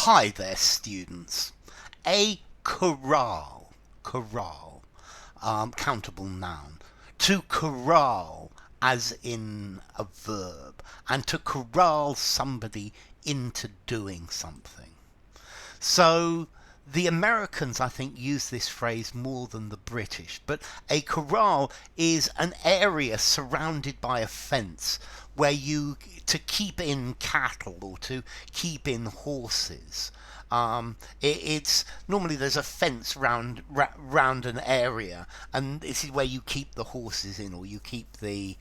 Hi there, students. A corral, countable noun. To corral, as in a verb, and to corral somebody into doing something. So the Americans, I think, use this phrase more than the British, but a corral is an area surrounded by a fence where to keep in cattle or to keep in horses. It's normally there's a fence round an area, and this is where you keep the horses in or you keep the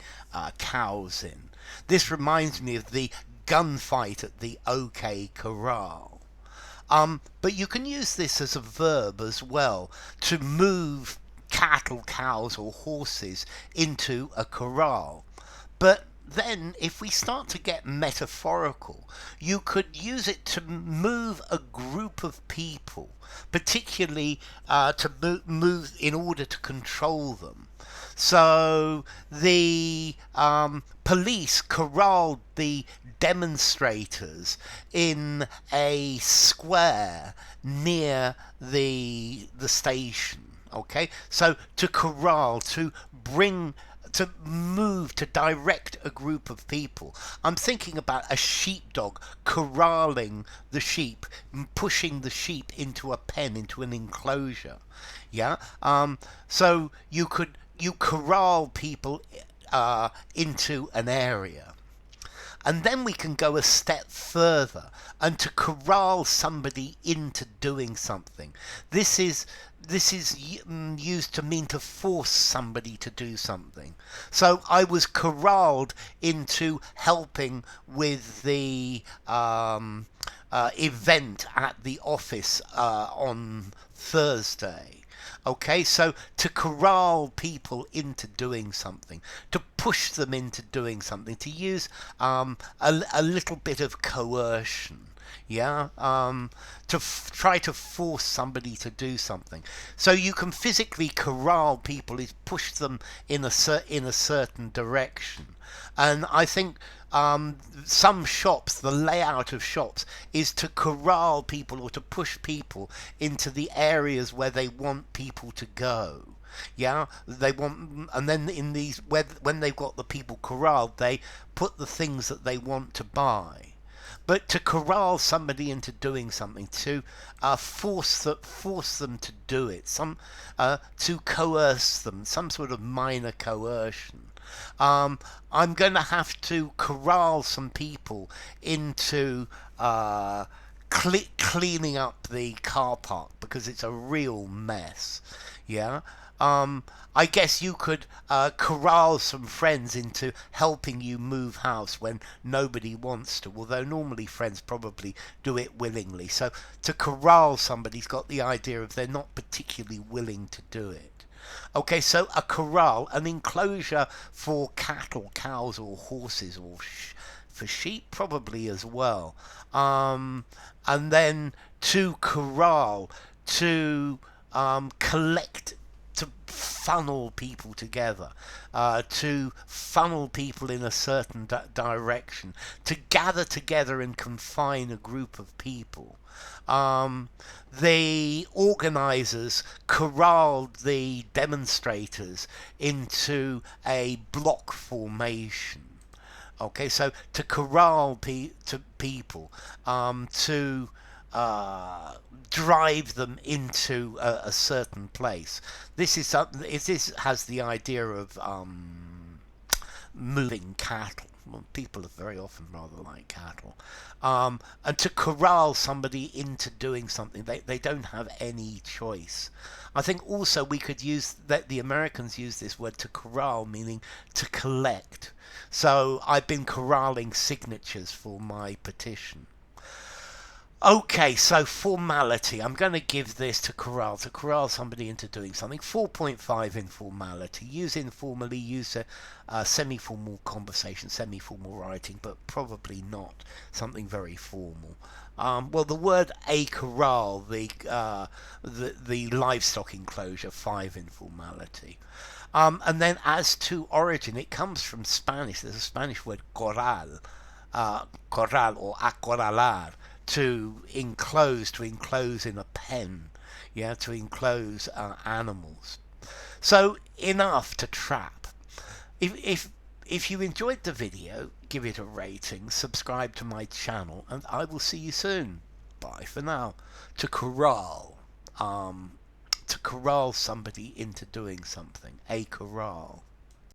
cows in. This reminds me of the gunfight at the OK Corral. But you can use this as a verb as well, to move cattle, cows, or horses into a corral. But then, if we start to get metaphorical, you could use it to move a group of people, particularly to move in order to control them. So the police corralled the demonstrators in a square near the station. Okay, so to corral, to move, to direct a group of people. I'm thinking about a sheepdog corralling the sheep, pushing the sheep into a pen, into an enclosure. Yeah. So you corral people into an area. And then we can go a step further, and to corral somebody into doing something. This is used to mean to force somebody to do something. So I was corralled into helping with the event at the office on Thursday. Okay, so to corral people into doing something, to push them into doing something, to use a little bit of coercion. Yeah, try to force somebody to do something. So you can physically corral people, is push them in a certain direction. And I think some shops, the layout of shops, is to corral people or to push people into the areas where they want people to go. Yeah, they want, and then in these, when they've got the people corralled, they put the things that they want to buy. But to corral somebody into doing something, to force them to do it, to coerce them, some sort of minor coercion. I'm going to have to corral some people into cleaning up the car park because it's a real mess. Yeah. I guess you could corral some friends into helping you move house when nobody wants to, although normally friends probably do it willingly. So to corral somebody's got the idea of they're not particularly willing to do it. Okay, so a corral, an enclosure for cattle, cows, or horses, or for sheep probably as well. And then to corral, to collect, to funnel people together, to funnel people in a certain direction, to gather together and confine a group of people. The organizers corralled the demonstrators into a block formation. Okay, so to corral people, to drive them into a certain place. This has the idea of moving cattle. Well, people are very often rather like cattle. And to corral somebody into doing something, they don't have any choice. I think also we could use that the Americans use this word to corral, meaning to collect. So I've been corralling signatures for my petition. Okay, so formality. I'm going to give this to corral somebody into doing something. 4.5 informality. Use informally, use a semi-formal conversation, semi-formal writing, but probably not something very formal. Well, the word a corral, the livestock enclosure, 5 informality. And then as to origin, it comes from Spanish. There's a Spanish word corral, corral or acorralar, to enclose in a pen, yeah, to enclose animals. So enough to trap. If you enjoyed the video, give it a rating, subscribe to my channel, and I will see you soon. Bye for now. To corral, to corral somebody into doing something, a corral.